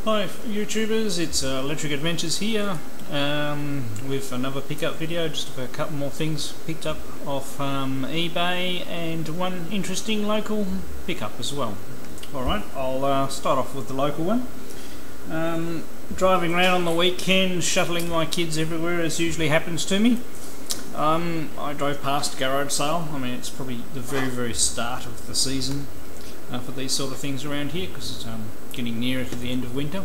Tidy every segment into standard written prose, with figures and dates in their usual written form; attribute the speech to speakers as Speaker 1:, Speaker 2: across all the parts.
Speaker 1: Hi YouTubers, it's Electric Adventures here with another pickup video, just of a couple more things picked up off eBay and one interesting local pickup as well. Alright, I'll start off with the local one. Driving around on the weekend, shuttling my kids everywhere as usually happens to me. I drove past a garage sale. I mean, it's probably the very start of the season for these sort of things around here, because it's getting nearer to the end of winter.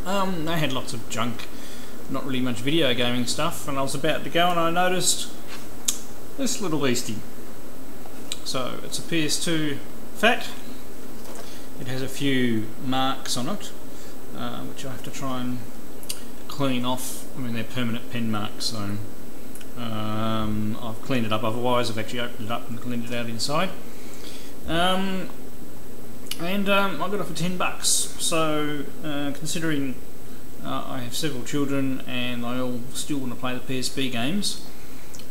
Speaker 1: They had lots of junk, not really much video gaming stuff, and I was about to go and I noticed this little beastie. So it's a PS2 Fat. It has a few marks on it, which I have to try and clean off. I mean, they're permanent pen marks, so I've cleaned it up. Otherwise, I've actually opened it up and cleaned it out inside. I got it for $10. So considering I have several children and they all still want to play the PSP games,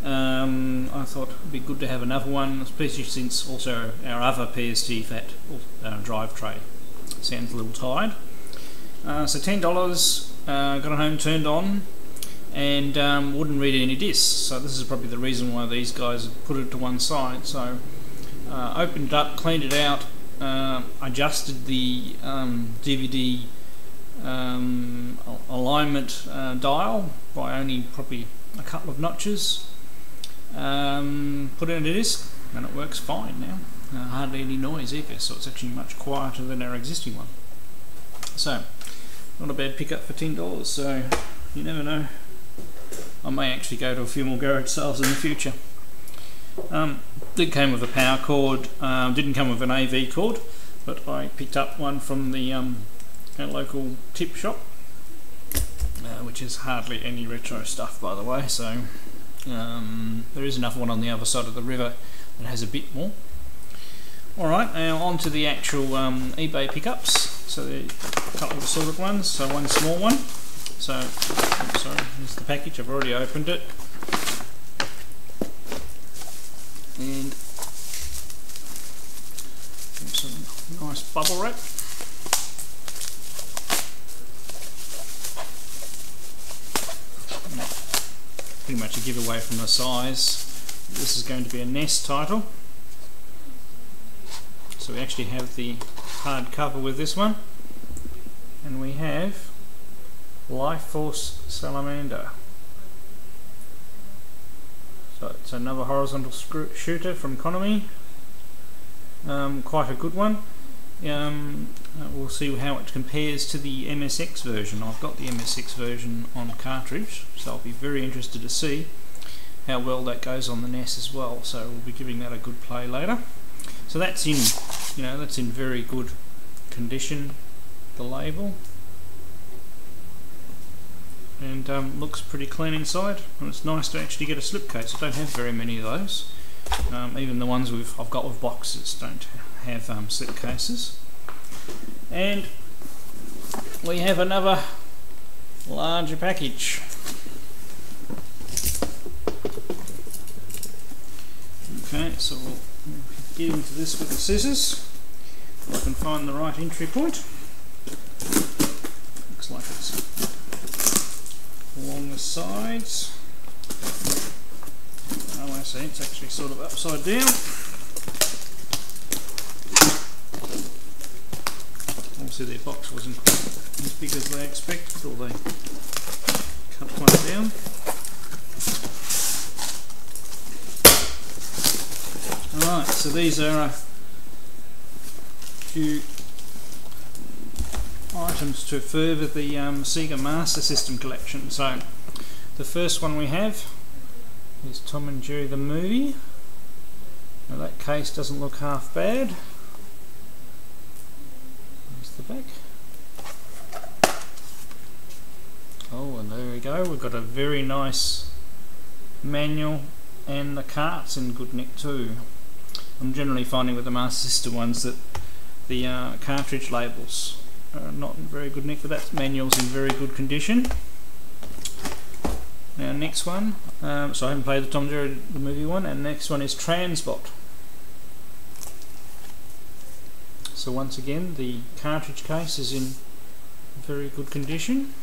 Speaker 1: I thought it'd be good to have another one, especially since also our other PSP Fat drive tray sounds a little tired. So $10, got it home, turned on, and wouldn't read any discs. So this is probably the reason why these guys have put it to one side. So opened it up, cleaned it out, adjusted the DVD alignment dial by only probably a couple of notches, put in a disc, and it works fine now. Hardly any noise either, so it's actually much quieter than our existing one. So not a bad pickup for $10, so you never know, I may actually go to a few more garage sales in the future. Did come with a power cord, didn't come with an AV cord, but I picked up one from the local tip shop, which is hardly any retro stuff, by the way, so there is another one on the other side of the river that has a bit more. Alright, now on to the actual eBay pickups. So there are a couple of assorted ones, so one small one. So, sorry, here's the package, I've already opened it. And some nice bubble wrap. Pretty much a giveaway from the size. This is going to be a NES title. So we actually have the hard cover with this one, and we have Life Force Salamander. So it's another horizontal shooter from Konami. Quite a good one. We'll see how it compares to the MSX version. I've got the MSX version on cartridge, so I'll be very interested to see how well that goes on the NES as well. So we'll be giving that a good play later. So that's in, that's in very good condition, the label. And looks pretty clean inside, and it's nice to actually get a slipcase. I don't have very many of those. Even the ones I've got with boxes don't have slipcases. And we have another larger package. Okay, so we'll get into this with the scissors. If I can find the right entry point. Looks like it's along the sides. Oh, I see, it's actually sort of upside down. Obviously their box wasn't quite as big as they expected, or they cut one down. Alright, so these are a few items to further the Sega Master System collection. So the first one we have is Tom and Jerry the movie. Now that case doesn't look half bad. There's the back. Oh, and there we go, we've got a very nice manual, and the cart's in good nick too. I'm generally finding with the Master System ones that the cartridge labels are not in very good nick, but that manual's in very good condition. Now next one, so I haven't played the Tom and Jerry the movie one, and next one is Transbot. So once again, the cartridge case is in very good condition.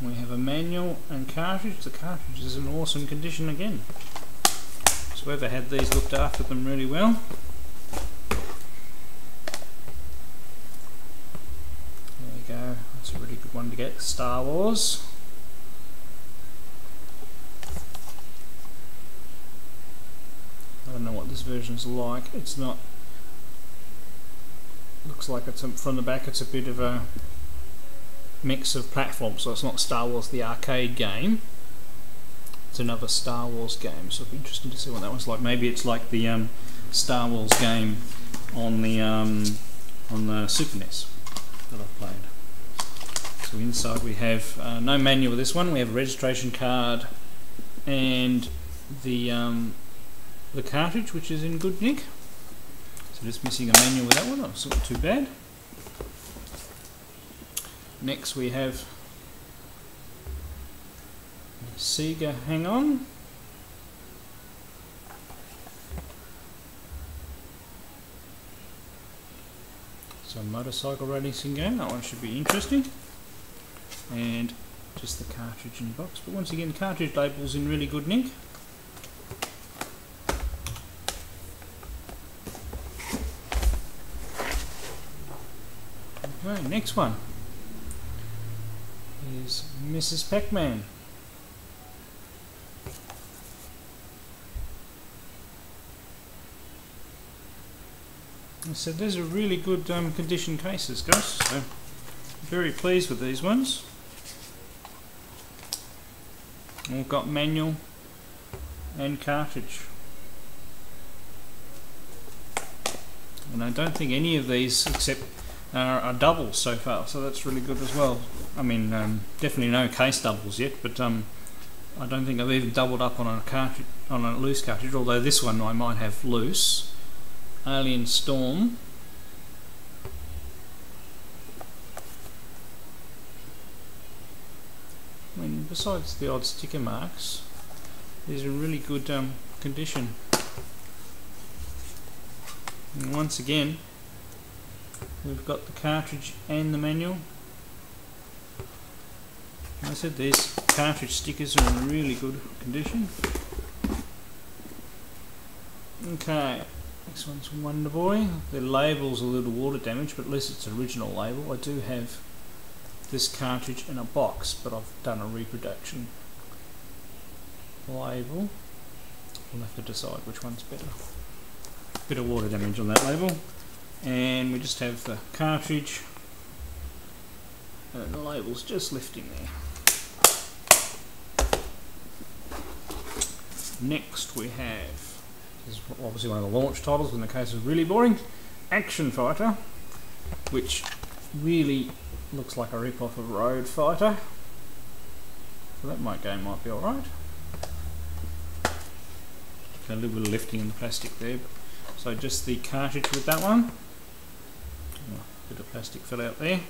Speaker 1: We have a manual and cartridge. The cartridge is in awesome condition again. So whoever had these looked after them really well. There we go. That's a really good one to get. Star Wars. I don't know what this version's like. It's not. Looks like it's from the back. It's a bit of a mix of platforms, so it's not Star Wars the arcade game, it's another Star Wars game, so it'll be interesting to see what that one's like. Maybe it's like the Star Wars game on the Super NES that I've played. So inside we have no manual with this one, we have a registration card and the cartridge, which is in good nick. So just missing a manual with that one, that's not too bad. Next we have Sega Hang On. So motorcycle racing game, that one should be interesting. And just the cartridge in the box. But once again, cartridge label's in really good nick. Okay, next one is Mrs. Pac-Man. So these are really good condition cases, guys. So very pleased with these ones. All got manual and cartridge. And I don't think any of these except are doubles so far, so that's really good as well. I mean, definitely no case doubles yet, but I don't think I've even doubled up on a cartridge, on a loose cartridge. Although this one I might have loose. Alien Storm. I mean, besides the odd sticker marks, these are in really good condition. And once again, we've got the cartridge and the manual. As I said, these cartridge stickers are in really good condition. Okay, this one's Wonder Boy. The label's a little water damaged, but at least it's an original label. I do have this cartridge in a box, but I've done a reproduction label. We'll have to decide which one's better. Bit of water damage on that label. And we just have the cartridge and the label's just lifting there. Next we have, this is obviously one of the launch titles in the case of really boring, Action Fighter, which really looks like a rip-off of Road Fighter, so that game might be alright. A little bit of lifting in the plastic there, so just the cartridge with that one. A bit of plastic fell out there.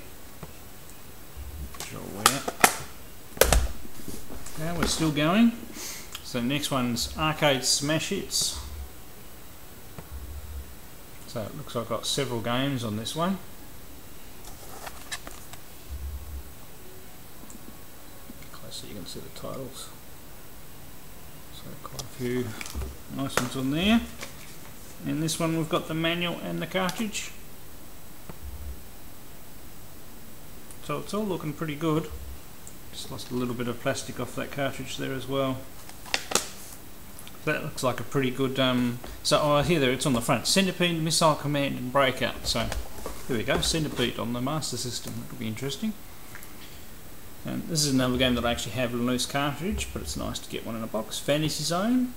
Speaker 1: Sure where. Now we're still going. So next one's Arcade Smash Hits. So it looks like I've got several games on this one. Closer you can see the titles. So quite a few nice ones on there. And this one we've got the manual and the cartridge. So it's all looking pretty good. Just lost a little bit of plastic off that cartridge there as well. That looks like a pretty good, here it's on the front. Centipede, Missile Command and Breakout. So here we go, Centipede on the Master System. That'll be interesting. And this is another game that I actually have a loose cartridge, but it's nice to get one in a box. Fantasy Zone.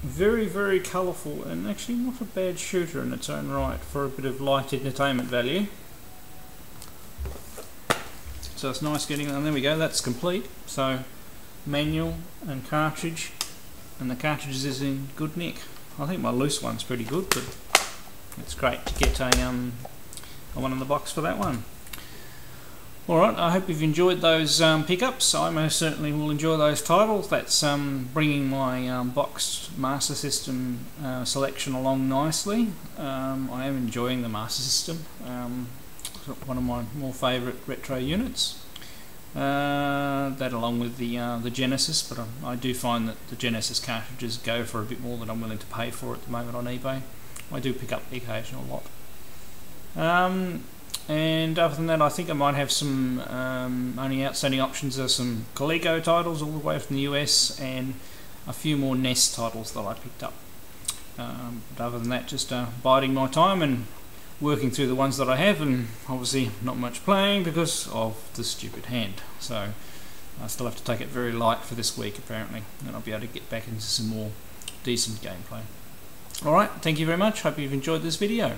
Speaker 1: Very, very colourful and actually not a bad shooter in its own right for a bit of light entertainment value. So it's nice getting, and there we go, that's complete. So manual and cartridge, and the cartridge is in good nick. I think my loose one's pretty good, but it's great to get a one in the box for that one. Alright, I hope you've enjoyed those pickups. I most certainly will enjoy those titles. That's bringing my boxed Master System selection along nicely. I am enjoying the Master System. One of my more favourite retro units. That along with the Genesis, but I do find that the Genesis cartridges go for a bit more than I'm willing to pay for at the moment on eBay. I do pick up the occasional lot. And other than that, I think I might have some only outstanding options are some Coleco titles all the way from the US and a few more NES titles that I picked up. But other than that, just biding my time and working through the ones that I have, and obviously not much playing because of the stupid hand. So I still have to take it very light for this week apparently, and I'll be able to get back into some more decent gameplay. Alright, thank you very much. Hope you've enjoyed this video.